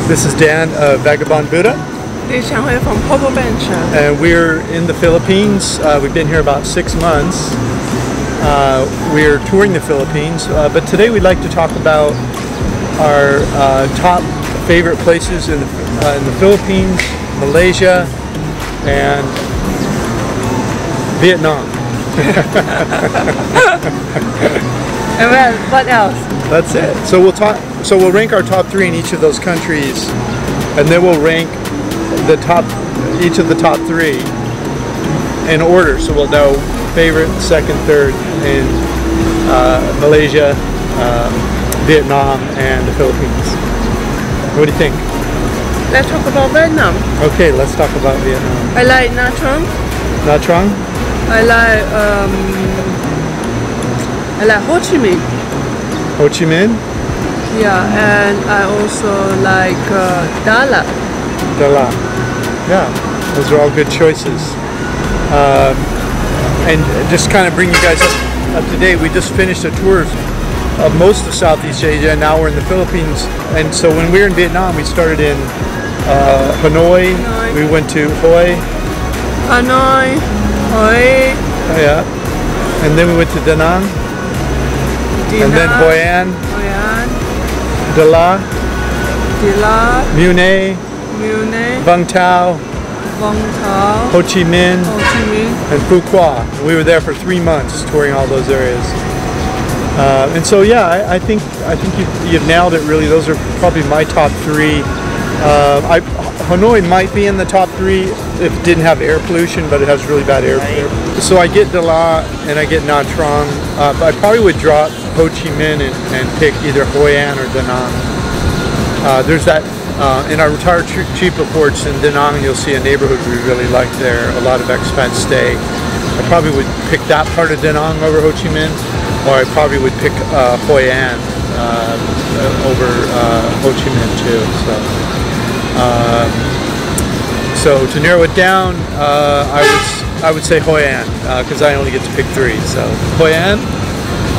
This is Dan of Vagabond Buddha. 𝐿 from Popo Bench. And we're in the Philippines. We've been here about 6 months. We're touring the Philippines, but today we'd like to talk about our top favorite places in the Philippines, Malaysia, and Vietnam. And what else? That's it. So we'll rank our top 3 in each of those countries, and then we'll rank each of the top 3 in order. So we'll know favorite, second, third in Malaysia, Vietnam, and the Philippines. What do you think? Let's talk about Vietnam. Okay, let's talk about Vietnam. I like Nha Trang. Nha Trang? I like Ho Chi Minh. Ho Chi Minh? Yeah, and I also like Đà Lạt. Đà Lạt. Yeah, those are all good choices. And just kind of bring you guys up to date, we just finished a tour of most of Southeast Asia, and now we're in the Philippines. And so when we were in Vietnam, we started in Hanoi. We went to Hue. Hanoi, Hue. Yeah. And then we went to Da Nang. And then Hoi An. Đà Lạt. Mue Nê. Vung Tau. Ho Chi Minh. And Phu Quoc. We were there for 3 months touring all those areas. And so yeah, I think you've nailed it really. Those are probably my top 3. Hanoi might be in the top 3 if it didn't have air pollution, but it has really bad air pollution. So I get Đà Lạt and I get Nha Trang, but I probably would drop Ho Chi Minh and pick either Hoi An or Da Nang. There's that in our retired cheap reports in Da Nang, you'll see a neighborhood we really like there. A lot of expats stay. I probably would pick that part of Da Nang over Ho Chi Minh, or I probably would pick Hoi An over Ho Chi Minh too. So to narrow it down, I would say Hoi An because I only get to pick 3. So Hoi An,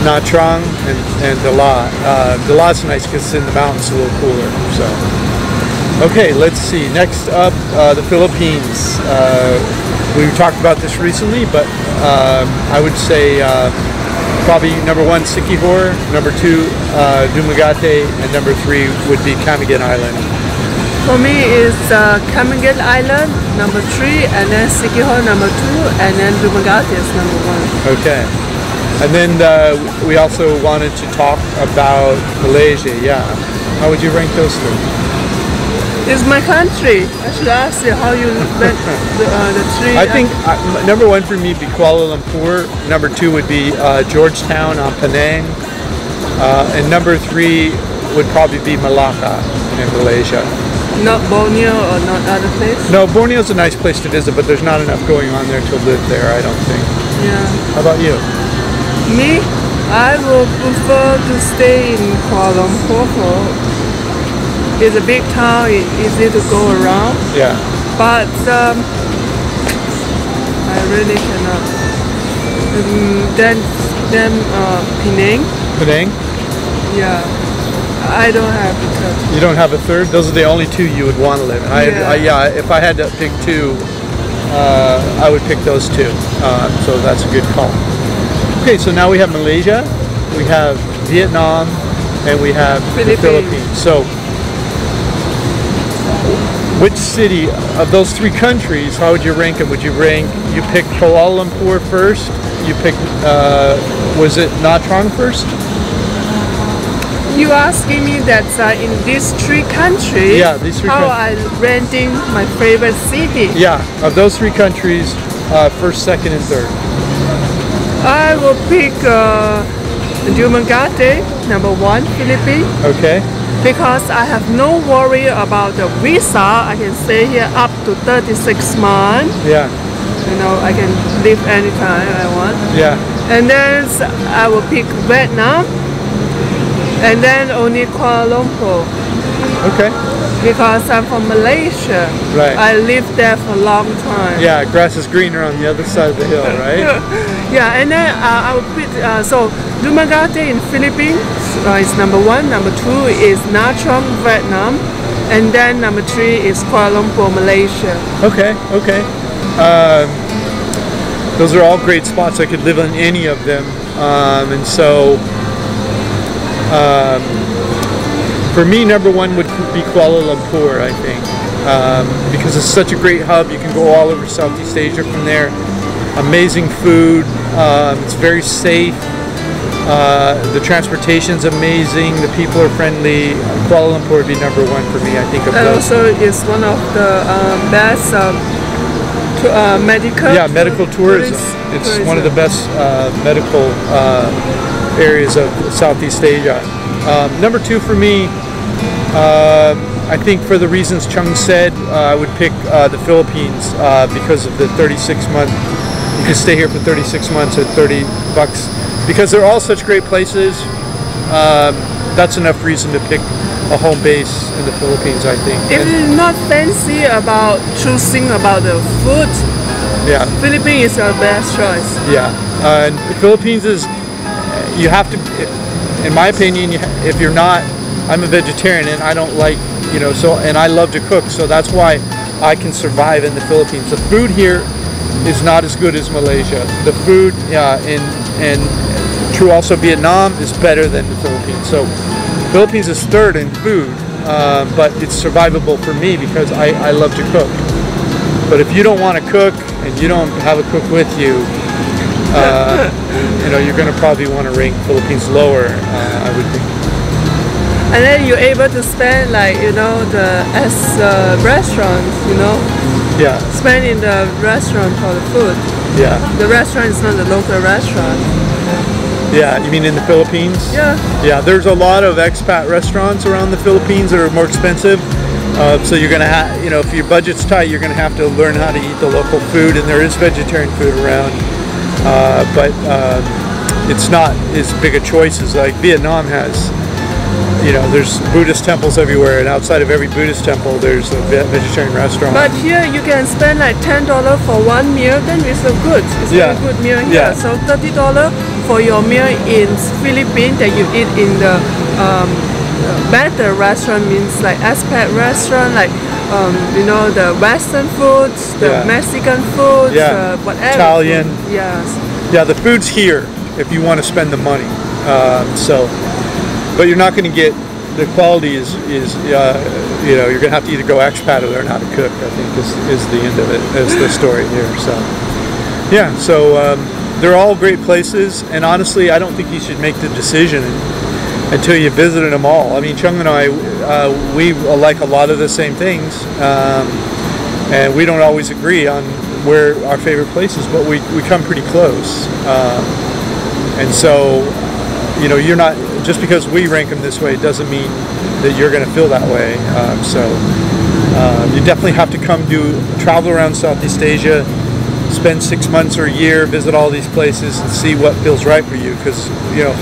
Nha Trang, and Đà Lạt. Đà Lat's nice because it's in the mountains, a little cooler. So okay, let's see. Next up, the Philippines. We talked about this recently, but I would say probably number 1, Siquijor, number 2, Dumaguete, and number 3 would be Camiguin Island. For me, it's Camiguin Island, number 3, and then Siquijor, number 2, and then Dumaguete is number 1. Okay. And then we also wanted to talk about Malaysia. Yeah. How would you rank those 3? It's my country. I should ask you how you rank the 3. I think number 1 for me would be Kuala Lumpur. Number 2 would be Georgetown on Penang. And number 3 would probably be Malacca in Malaysia. Not Borneo or not other place? No, Borneo's a nice place to visit, but there's not enough going on there to live there, I don't think. Yeah. How about you? Me? I would prefer to stay in Kuala Lumpur. It's a big town, it's easy to go around. Yeah. But I really cannot. Then Penang. Penang? Yeah. I don't have a third. You don't have a third? Those are the only 2 you would want to live in. Yeah, if I had to pick 2, I would pick those 2. So that's a good call. Okay, so now we have Malaysia, we have Vietnam, and we have the Philippines. So which city of those 3 countries, how would you rank them? Would you pick Kuala Lumpur first? You picked, was it Nha Trang first? You asking me that in these 3 countries, yeah, these 3 how I ranking my favorite city? Yeah, of those 3 countries, first, second, and third. I will pick Dumaguete, number 1, Philippines. Okay. Because I have no worry about the visa. I can stay here up to 36 months. Yeah. You know, I can leave anytime I want. Yeah. And then I will pick Vietnam. And then only Kuala Lumpur. Okay. Because I'm from Malaysia. Right. I lived there for a long time. Yeah, grass is greener on the other side of the hill, right? Yeah, and then I will put, so Dumaguete in Philippines is number 1. Number 2 is Nha Trang, Vietnam. And then number 3 is Kuala Lumpur, Malaysia. Okay, okay. Those are all great spots. I could live on any of them. And so, for me, number 1 would be Kuala Lumpur, I think. Because it's such a great hub. You can go all over Southeast Asia from there. Amazing food. It's very safe. The transportation's amazing. The people are friendly. Kuala Lumpur would be number 1 for me, I think. Of and also, it's one of the best medical. Yeah, medical tourism. It's one of the best medical areas of Southeast Asia. Number 2 for me, I think for the reasons Chung said, I would pick the Philippines because of the 36-month. You can stay here for 36 months at $30. Because they're all such great places, that's enough reason to pick a home base in the Philippines, I think. If you're not fancy about choosing about the food, yeah, Philippines is your best choice. Yeah, and the Philippines is, you have to, in my opinion, if you're not, I'm a vegetarian and I don't like, you know, so, and I love to cook, so that's why I can survive in the Philippines. The food here is not as good as Malaysia. The food in true also Vietnam is better than the Philippines. So Philippines is 3rd in food, but it's survivable for me because I love to cook. But if you don't want to cook and you don't have a cook with you, you know, you're going to probably want to rank Philippines lower, I would think. And then you're able to spend, like, you know, as restaurants, you know. Yeah. Spend in the restaurant for the food. Yeah. The restaurant is not the local restaurant. Yeah, you mean in the Philippines? Yeah. Yeah, there's a lot of expat restaurants around the Philippines that are more expensive. So you're going to have, you know, if your budget's tight, you're going to have to learn how to eat the local food, and there is vegetarian food around. But it's not as big a choice as like Vietnam has. You know, there's Buddhist temples everywhere, and outside of every Buddhist temple, there's a vegetarian restaurant. But here you can spend like $10 for one meal, then it's a good, it's a very good meal here. Yeah. So $30 for your meal in Philippines that you eat in the better restaurant, means like expat restaurant, like you know, the Western foods, the Mexican foods, whatever. Italian. Food. Yes. Yeah, the food's here if you want to spend the money. But you're not going to get, the quality is you know, you're going to have to either go expat or learn how to cook, I think is the end of it, is the story here. So, yeah, so they're all great places, and honestly, I don't think you should make the decision until you visited them all. I mean, Chung and I, we like a lot of the same things, and we don't always agree on where our favorite place is, but we come pretty close. And so, you know, you're not, just because we rank them this way doesn't mean that you're going to feel that way. You definitely have to come travel around Southeast Asia, spend 6 months or a year, visit all these places and see what feels right for you. Because, you know,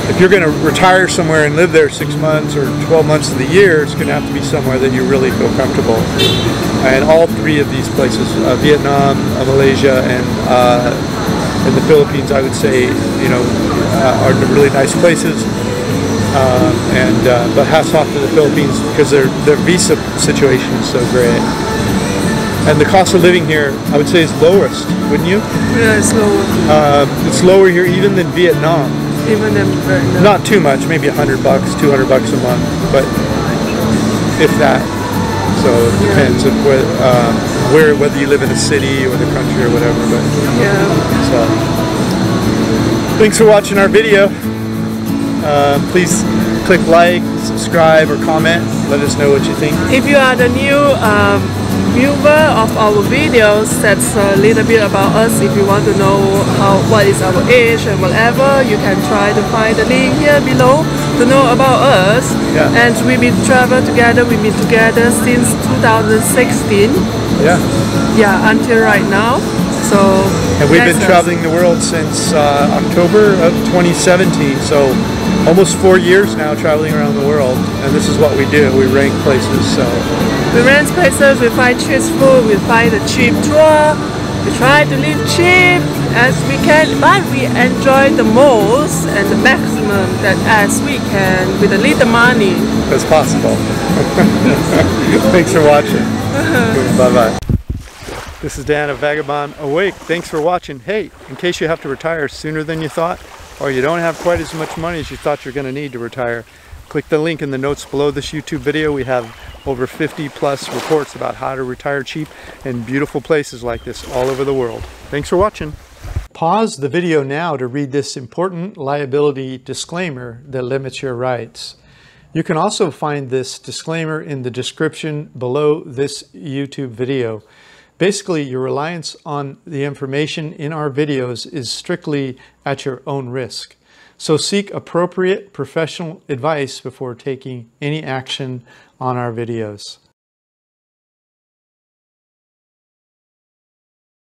if you're going to retire somewhere and live there 6 months or 12 months of the year, it's going to have to be somewhere that you really feel comfortable. And all 3 of these places, Vietnam, Malaysia, and the Philippines, I would say, you know, are really nice places. But hats off to the Philippines because their visa situation is so great. And the cost of living here, I would say, is lowest, wouldn't you? Yeah, it's lower. It's lower here even than Vietnam. Even than Vietnam. Not too much, maybe $100, $200 a month, but if that. So it depends on whether you live in a city or the country or whatever. But so thanks for watching our video. Please click like, subscribe, or comment. Let us know what you think. If you are the new viewer of our videos, that's a little bit about us. If you want to know what is our age and whatever, you can try to find the link here below to know about us. And we've been traveling together. We've been together since 2016. Until right now. So, and we've been traveling the world since October of 2017. So almost 4 years now traveling around the world, and this is what we do. We rank places. So we rank places, we find cheap food, we find a cheap tour, we try to live cheap, as we can, but we enjoy the most and the maximum that as we can with the little money as possible. Thanks for watching. Bye-bye. This is Dan of Vagabond Awake. Thanks for watching. Hey, in case you have to retire sooner than you thought, or you don't have quite as much money as you thought you're going to need to retire, click the link in the notes below this YouTube video. We have over 50 plus reports about how to retire cheap in beautiful places like this all over the world. Thanks for watching. Pause the video now to read this important liability disclaimer that limits your rights. You can also find this disclaimer in the description below this YouTube video. Basically, your reliance on the information in our videos is strictly at your own risk. So seek appropriate professional advice before taking any action on our videos.